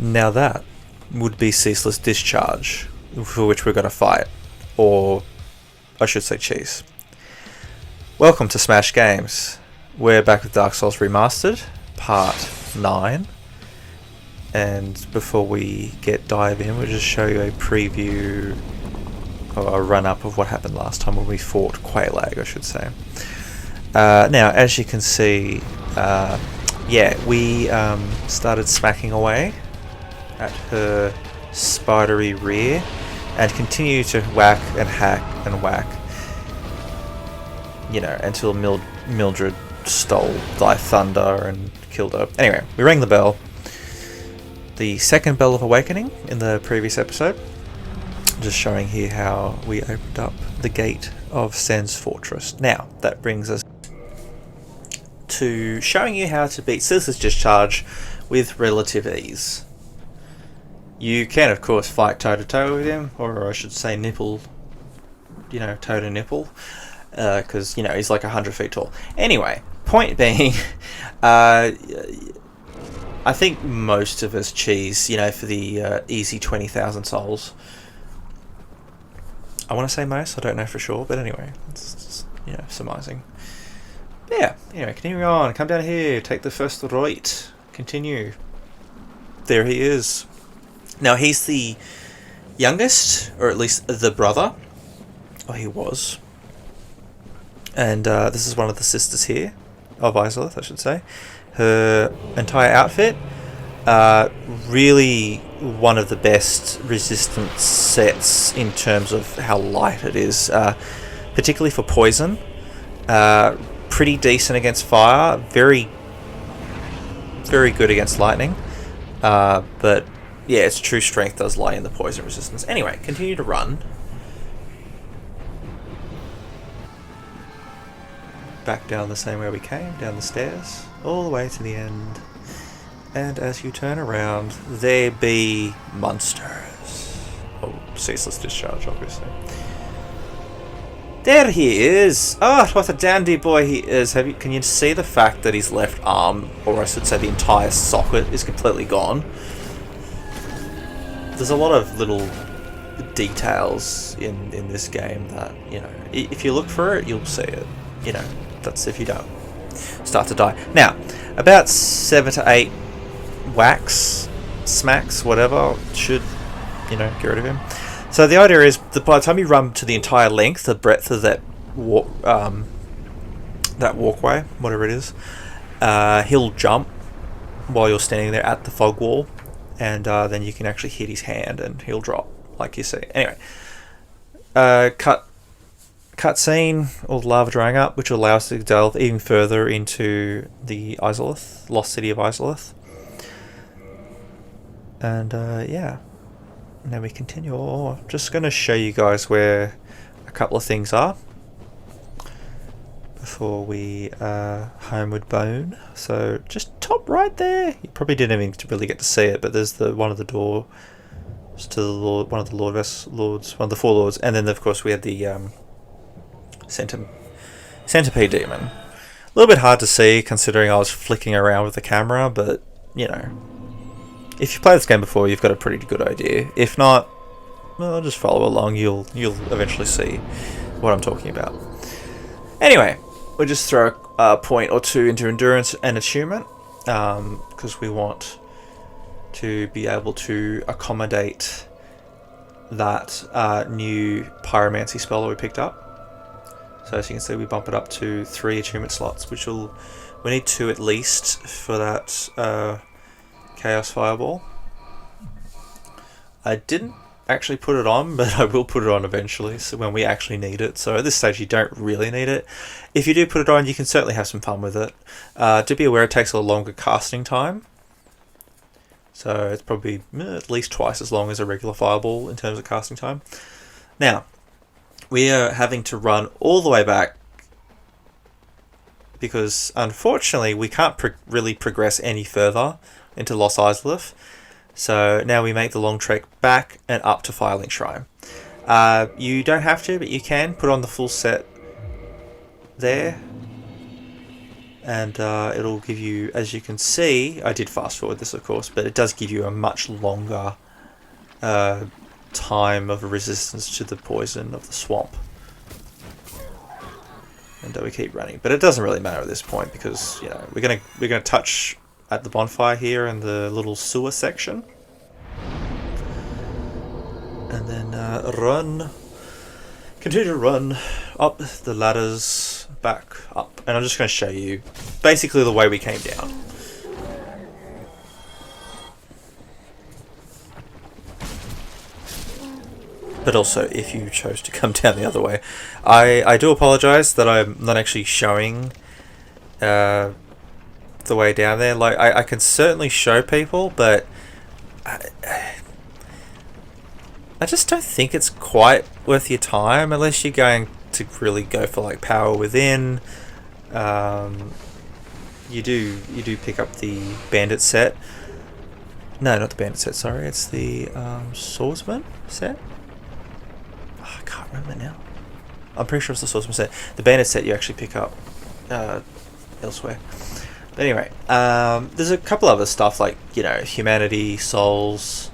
Now that would be Ceaseless Discharge, for which we're going to fight. Or, I should say cheese. Welcome to Smash Games. We're back with Dark Souls Remastered, Part 9. And before we dive in, we'll just show you a preview, or a run-up of what happened last time when we fought Quelaag, I should say. Now, as you can see, we started smacking away at her spidery rear and continue to whack and hack and whack, until Mildred stole thy thunder and killed her. Anyway, we rang the bell. The second Bell of Awakening in the previous episode. Just showing here how we opened up the gate of Sen's Fortress. Now, that brings us to showing you how to beat Ceaseless Discharge with relative ease. You can, of course, fight toe-to-toe with him, or I should say toe to nipple, because, he's like 100 feet tall. Anyway, point being, I think most of us cheese, for the easy 20,000 souls. I want to say most, I don't know for sure, but anyway, it's just, surmising. Yeah, anyway, continue on, come down here, take the first right, continue. There he is. Now, he's the youngest, or at least the brother. Oh, he was. And this is one of the sisters here, of Izalith, I should say. Her entire outfit, really one of the best resistance sets in terms of how light it is, particularly for poison. Pretty decent against fire, very, very good against lightning, but yeah, its true strength does lie in the poison resistance. Anyway, continue to run. Back down the same way we came, down the stairs, all the way to the end. And as you turn around, there be monsters. Oh, Ceaseless Discharge, obviously. There he is! Oh, what a dandy boy he is. Can you see the fact that his left arm, or I should say the entire socket, is completely gone? There's a lot of little details in this game that, if you look for it, you'll see it. That's if you don't start to die. Now, about 7 to 8 whacks, smacks, whatever, should, get rid of him. So the idea is that by the time you run to the entire length, the breadth of that walkway, whatever it is, he'll jump while you're standing there at the fog wall, and then you can actually hit his hand and he'll drop, like you see. Anyway, cutscene, all the lava drying up, which will allow us to delve even further into the Izalith, lost city of Izalith. And now we continue. I'm just going to show you guys where a couple of things are before we homeward bone. So just top right there. You probably didn't even really get to see it, but there's one of the doors to the Lord, one of the one of the four lords, and then of course we had the Centipede Demon. A little bit hard to see considering I was flicking around with the camera, but if you played this game before, you've got a pretty good idea. If not, well, just follow along. You'll eventually see what I'm talking about. Anyway, we'll just throw a point or two into endurance and attunement, because we want to be able to accommodate that new pyromancy spell that we picked up. So as you can see, we bump it up to 3 attunement slots, which we need 2 at least for that Chaos Fireball. I didn't actually put it on, but I will put it on eventually, so when we actually need it. So at this stage you don't really need it. If you do put it on, you can certainly have some fun with it. Do be aware it takes a longer casting time. So it's probably at least twice as long as a regular Fireball in terms of casting time. Now, we are having to run all the way back because unfortunately we can't really progress any further into Lost Izalith. So now we make the long trek back and up to Firelink Shrine. You don't have to, but you can put on the full set there. and it'll give you, as you can see, I did fast forward this of course, but it does give you a much longer time of resistance to the poison of the swamp. And we keep running, but it doesn't really matter at this point because, you know, we're gonna touch at the bonfire here in the little sewer section, and then run, continue to run up the ladders, back up, and I'm just going to show you basically the way we came down. But also, if you chose to come down the other way, I do apologise that I'm not actually showing the way down there. Like, I can certainly show people, but I just don't think it's quite worth your time unless you're going to really go for like power within. You do pick up the bandit set. No, not the bandit set. Sorry, it's the swordsman set. Oh, I can't remember now. I'm pretty sure it's the swordsman set. The bandit set you actually pick up elsewhere. But anyway, there's a couple other stuff like, you know, humanity, souls.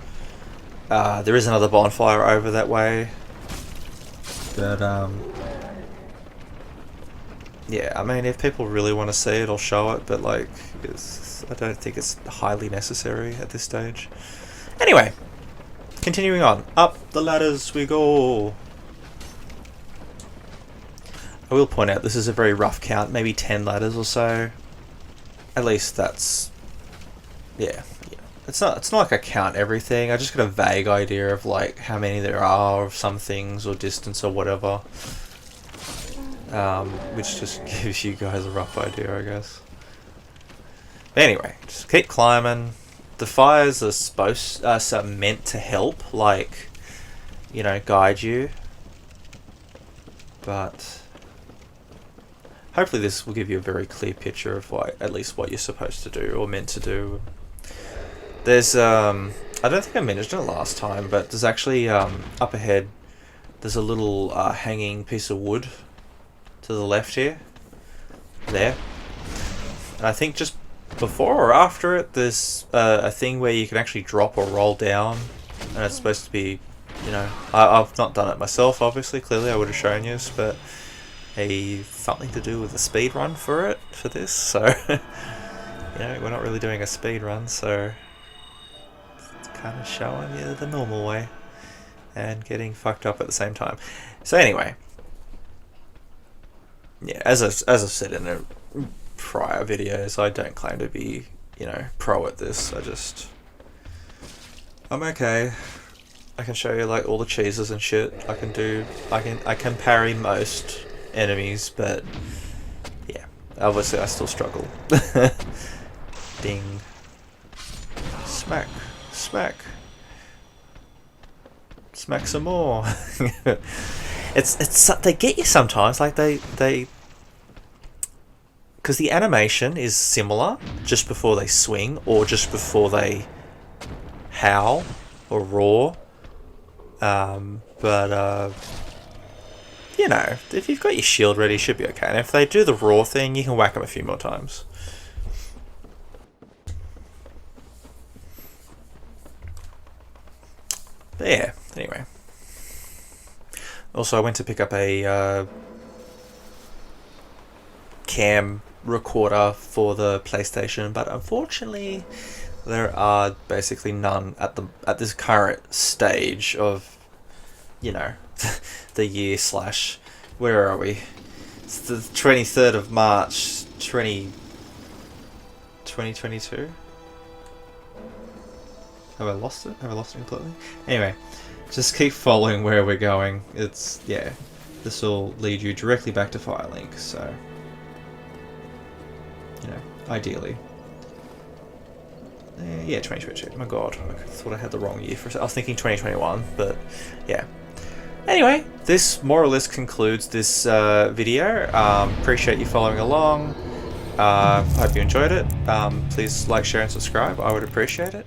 There is another bonfire over that way. But yeah, I mean, if people really want to see it, I'll show it. But like, I don't think it's highly necessary at this stage. Anyway, continuing on. Up the ladders we go. I will point out this is a very rough count, maybe 10 ladders or so. At least that's, yeah. It's not like I count everything. I just got a vague idea of like how many there are of some things or distance or whatever. Which just gives you guys a rough idea, I guess. But anyway, just keep climbing. The fires are meant to help, like, you know, guide you. But hopefully this will give you a very clear picture of like at least what you're supposed to do or meant to do. There's I don't think I mentioned it last time, but there's actually up ahead there's a little hanging piece of wood to the left here. There. And I think just before or after it there's a thing where you can actually drop or roll down, and it's supposed to be, you know, I've not done it myself obviously, clearly I would have shown you, but something to do with a speed run for this, so you know, we're not really doing a speed run, so it's kind of showing you the normal way and getting fucked up at the same time. So anyway, yeah, as I've said in the prior videos, I don't claim to be, you know, pro at this. I'm okay. I can show you like all the cheeses and shit. I can parry most enemies, but yeah, obviously I still struggle. Ding. Smack. Smack. Smack some more. It's they get you sometimes, like they because the animation is similar just before they swing or just before they howl or roar, but you know, if you've got your shield ready, you should be okay. And if they do the roar thing, you can whack them a few more times. But yeah, anyway. Also, I went to pick up a cam recorder for the PlayStation, but unfortunately there are basically none at this current stage of, you know, the year / where are we? It's the 23rd of March 2022. Have I lost it? Have I lost it completely? Anyway, just keep following where we're going. It's, yeah, this will lead you directly back to Firelink, so, you know, ideally. Yeah, 2022. Oh my god, I thought I had the wrong year for a second. I was thinking 2021, but yeah. Anyway, this more or less concludes this video. Appreciate you following along. Hope you enjoyed it. Please like, share, and subscribe. I would appreciate it.